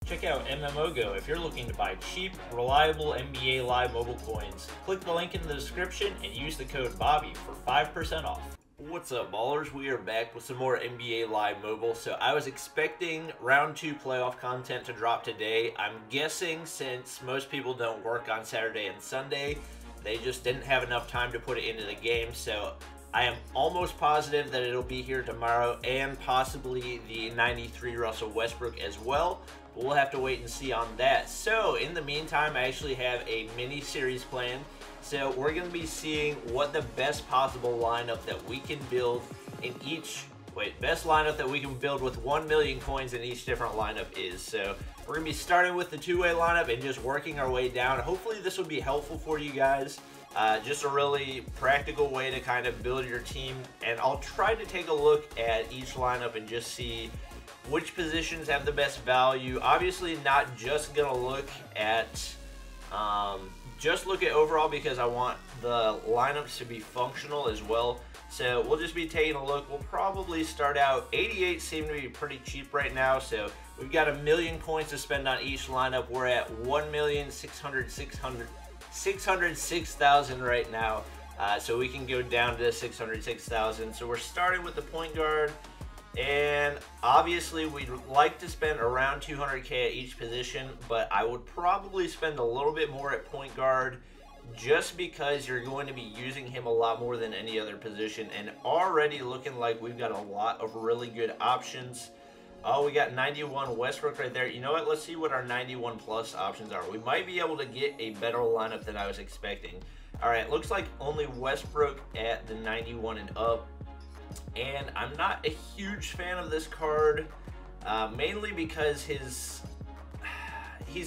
Check out MMOGO if you're looking to buy cheap, reliable NBA Live mobile coins. Click the link in the description and use the code BOBBY for 5% off. What's up, ballers? We are back with some more NBA Live Mobile. So I was expecting round 2 playoff content to drop today. I'm guessing since most people don't work on Saturday and Sunday, they just didn't have enough time to put it into the game. So I am almost positive that it'll be here tomorrow, and possibly the 93 Russell Westbrook as well. We'll have to wait and see on that. So in the meantime, I actually have a mini series planned. So we're going to be seeing what the best possible lineup that we can build in each, best lineup that we can build with 1 million coins in each different lineup is. So we're going to be starting with the two-way lineup and just working our way down. Hopefully this will be helpful for you guys. Just a really practical way to kind of build your team. And I'll try to take a look at each lineup and just see which positions have the best value. Obviously not just going to look at overall, because I want the lineups to be functional as well. So we'll just be taking a look. We'll probably start out, 88 seem to be pretty cheap right now. So we've got 1 million coins to spend on each lineup. We're at 1,606,000 right now. So we can go down to 606,000. So we're starting with the point guard. And obviously we'd like to spend around 200k at each position, but I would probably spend a little bit more at point guard just because you're going to be using him a lot more than any other position, and already looking like we've got a lot of really good options. Oh, we got 91 Westbrook right there. You know what? Let's see what our 91 plus options are. We might be able to get a better lineup than I was expecting. All right, looks like only Westbrook at the 91 and up. And I'm not a huge fan of this card, mainly because he's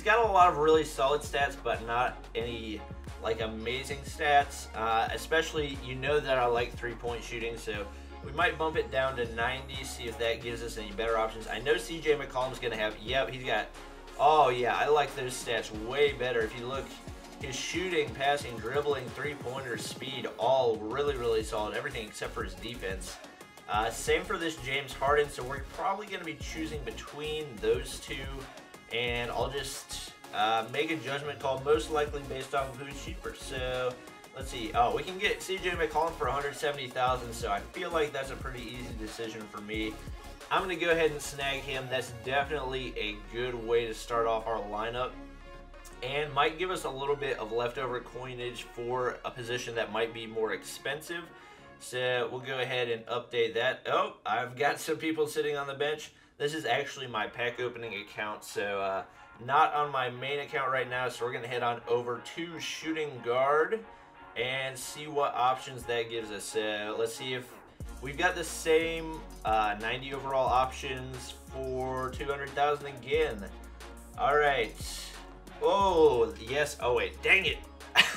got a lot of really solid stats, but not any like amazing stats. Especially, you know that I like three-point shooting, so we might bump it down to 90, see if that gives us any better options. I know CJ McCollum's gonna have, yep, he's got, oh yeah, I like those stats way better. If you look, his shooting, passing, dribbling, three-pointer, speed, all really, really solid. Everything except for his defense. Same for this James Harden, so we're probably going to be choosing between those two. And I'll just make a judgment call, most likely based on who's cheaper. So let's see. Oh, we can get CJ McCollum for 170,000, so I feel like that's a pretty easy decision for me. I'm going to go ahead and snag him. That's definitely a good way to start off our lineup, and might give us a little bit of leftover coinage for a position that might be more expensive. So we'll go ahead and update that. Oh, I've got some people sitting on the bench. This is actually my pack opening account, so not on my main account right now. So we're going to head on over to shooting guard and see what options that gives us. So let's see if we've got the same 90 overall options for 200,000 again. All right. Oh, yes. Oh, wait. Dang it.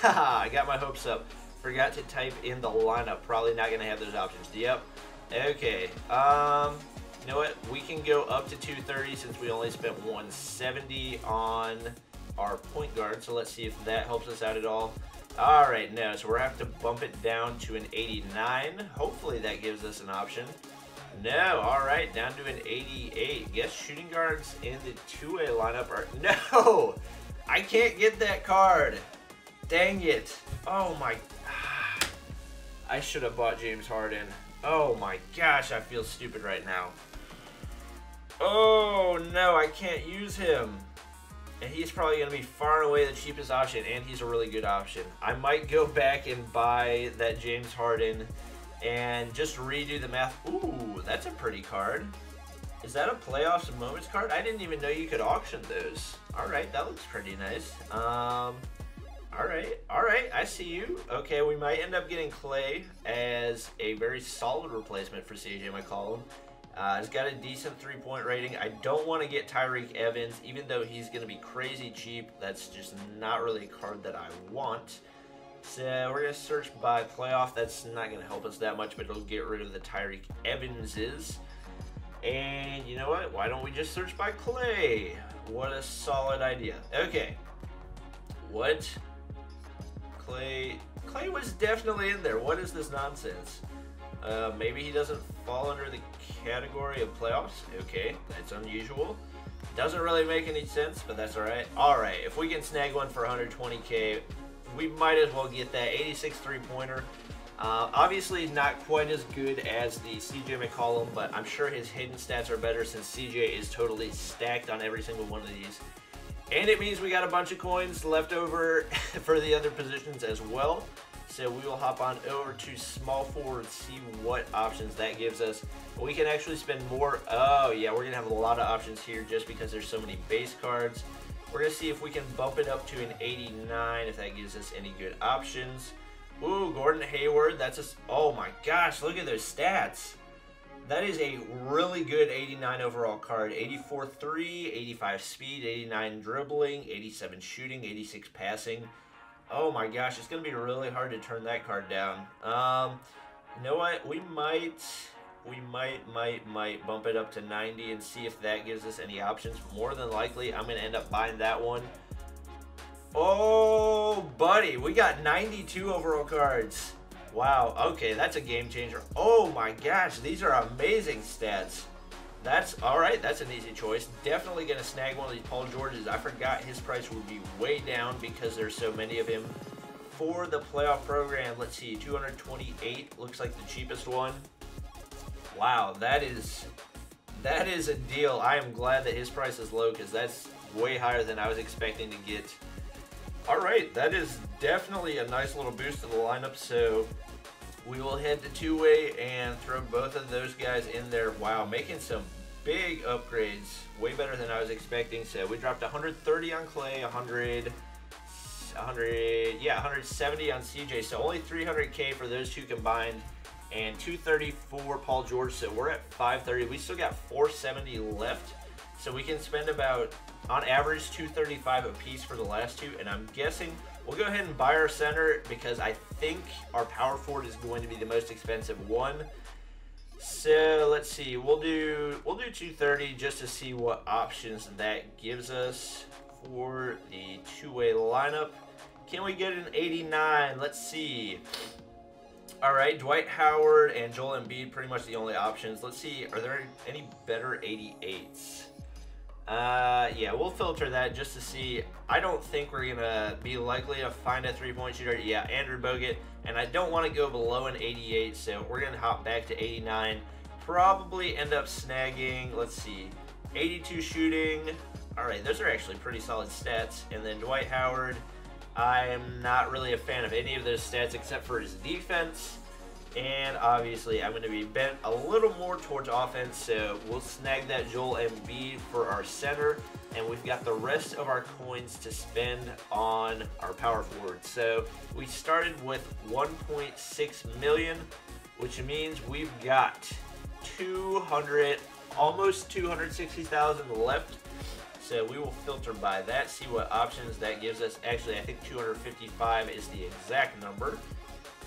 I got my hopes up. Forgot to type in the lineup. Probably not going to have those options. Yep. Okay. You know what? We can go up to 230 since we only spent 170 on our point guard. So let's see if that helps us out at all. All right. No. So we're going to have to bump it down to an 89. Hopefully that gives us an option. No. All right. Down to an 88. Guess shooting guards in the two-way lineup are... No! I can't get that card. Dang it. Oh my... I should have bought James Harden. Oh my gosh, I feel stupid right now. Oh no, I can't use him. And he's probably going to be far and away the cheapest option, and he's a really good option. I might go back and buy that James Harden and just redo the math. Ooh, that's a pretty card. Is that a playoffs moments card? I didn't even know you could auction those. All right, that looks pretty nice. All right, I see you. Okay, we might end up getting Clay as a very solid replacement for CJ McCollum. He's got a decent three-point rating. I don't want to get Tyreke Evans, even though he's going to be crazy cheap. That's just not really a card that I want. So we're going to search by playoff. That's not going to help us that much, but it'll get rid of the Tyreke Evanses. And you know what? Why don't we just search by Clay? What a solid idea. Okay. What? Clay was definitely in there. What is this nonsense? Maybe he doesn't fall under the category of playoffs. Okay, that's unusual. Doesn't really make any sense, but that's alright. Alright, if we can snag one for 120k, we might as well get that 86 three-pointer. Obviously not quite as good as the CJ McCollum, but I'm sure his hidden stats are better since CJ is totally stacked on every single one of these. And it means we got a bunch of coins left over for the other positions as well. So we will hop on over to small forward, see what options that gives us. We can actually spend more. Oh yeah, we're going to have a lot of options here just because there's so many base cards. We're going to see if we can bump it up to an 89, if that gives us any good options. Ooh, Gordon Hayward, that's a, oh my gosh, look at those stats. That is a really good 89 overall card. 84 3, 85 speed, 89 dribbling, 87 shooting, 86 passing. Oh my gosh, it's going to be really hard to turn that card down. You know what? We might bump it up to 90 and see if that gives us any options. More than likely, I'm going to end up buying that one. Oh, buddy, we got 92 overall cards. Wow, okay, that's a game changer. Oh my gosh, these are amazing stats. That's all right. That's an easy choice. Definitely going to snag one of these Paul Georges. I forgot his price would be way down because there's so many of him. For the playoff program, let's see, 228 looks like the cheapest one. Wow, that is a deal. I am glad that his price is low because that's way higher than I was expecting to get. All right, that is definitely a nice little boost to the lineup. So we will head to two-way and throw both of those guys in there. Wow, making some big upgrades. Way better than I was expecting. So we dropped 130 on Clay, 170 on CJ. So only 300k for those two combined, and 230 for Paul George. So we're at 530. We still got 470 left. So we can spend about, on average, 235 a piece for the last two. And I'm guessing we'll go ahead and buy our center because I think our power forward is going to be the most expensive one. So let's see, we'll do 230 just to see what options that gives us for the two-way lineup. Can we get an 89? Let's see. All right, Dwight Howard and Joel Embiid, pretty much the only options. Let's see, are there any better 88s? Yeah, we'll filter that just to see. I don't think we're gonna be likely to find a three-point shooter. Yeah, Andrew Bogut, and I don't want to go below an 88, so we're gonna hop back to 89. Probably end up snagging, let's see, 82 shooting. All right, those are actually pretty solid stats. And then Dwight Howard, I'm not really a fan of any of those stats except for his defense. And obviously, I'm going to be bent a little more towards offense, so we'll snag that Joel Embiid for our center. And we've got the rest of our coins to spend on our power forward. So we started with 1.6 million, which means we've got 200, almost 260,000 left. So we will filter by that, see what options that gives us. Actually, I think 255 is the exact number.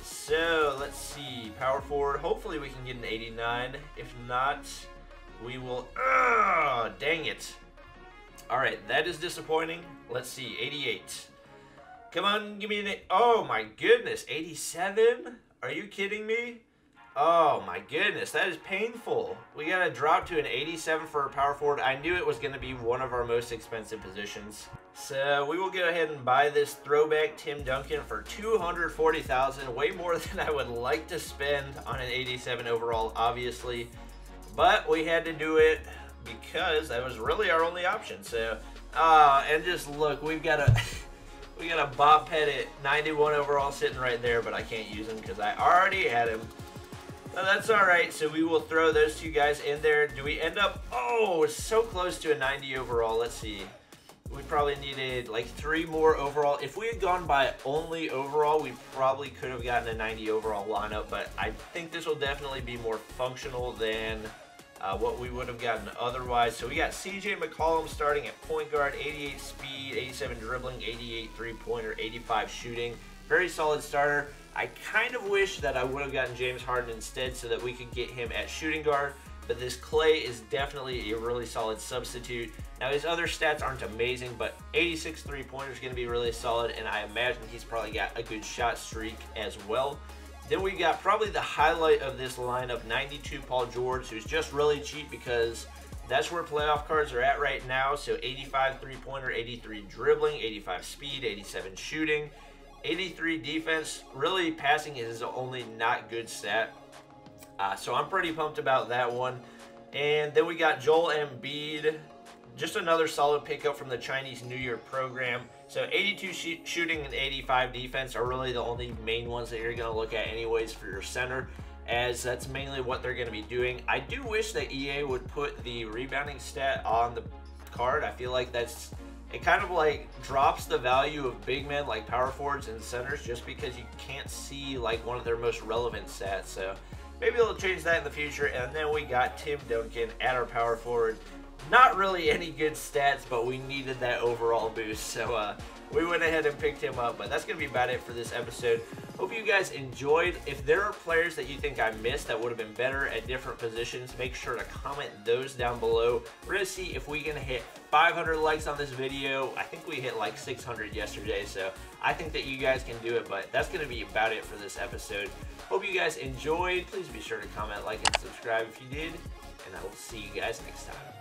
So let's see, power forward. Hopefully we can get an 89. If not, we will. Dang it! All right, that is disappointing. Let's see, 88. Come on, give me an. Oh my goodness, 87? Are you kidding me? Oh my goodness, that is painful. We got to drop to an 87 for our power forward. I knew it was going to be one of our most expensive positions. So we will go ahead and buy this throwback Tim Duncan for 240,000, way more than I would like to spend on an 87 overall, obviously. But we had to do it because that was really our only option. So, and just look, we've got a we got a Bob Pettit 91 overall sitting right there, but I can't use him because I already had him. That's all right, so we will throw those two guys in there. Do we end up, oh, so close to a 90 overall. Let's see. We probably needed like 3 more overall. If we had gone by only overall, we probably could have gotten a 90 overall lineup, but I think this will definitely be more functional than what we would have gotten otherwise. So we got CJ McCollum starting at point guard, 88 speed, 87 dribbling, 88 three-pointer, 85 shooting. Very solid starter. I kind of wish that I would have gotten James Harden instead so that we could get him at shooting guard, but this Clay is definitely a really solid substitute. Now his other stats aren't amazing, but 86 three-pointer is going to be really solid, and I imagine he's probably got a good shot streak as well. Then we got probably the highlight of this lineup, 92 Paul George, who's just really cheap because That's where playoff cards are at right now. So 85 three-pointer, 83 dribbling, 85 speed, 87 shooting, 83 defense. Really, passing is his only not good stat. So I'm pretty pumped about that one. And then we got Joel Embiid. Just another solid pickup from the Chinese New Year program. So 82 shooting and 85 defense are really the only main ones that you're going to look at anyways for your center, as that's mainly what they're going to be doing. I do wish that EA would put the rebounding stat on the card. I feel like it kind of like drops the value of big men like power forwards and centers, just because you can't see like one of their most relevant stats. So maybe they'll change that in the future. And then we got Tim Duncan at our power forward. Not really any good stats, but we needed that overall boost, so we went ahead and picked him up. But that's going to be about it for this episode. Hope you guys enjoyed. If there are players that you think I missed that would have been better at different positions, make sure to comment those down below. We're going to see if we can hit 500 likes on this video. I think we hit like 600 yesterday, so I think that you guys can do it. But that's going to be about it for this episode. Hope you guys enjoyed. Please be sure to comment, like, and subscribe if you did, and I will see you guys next time.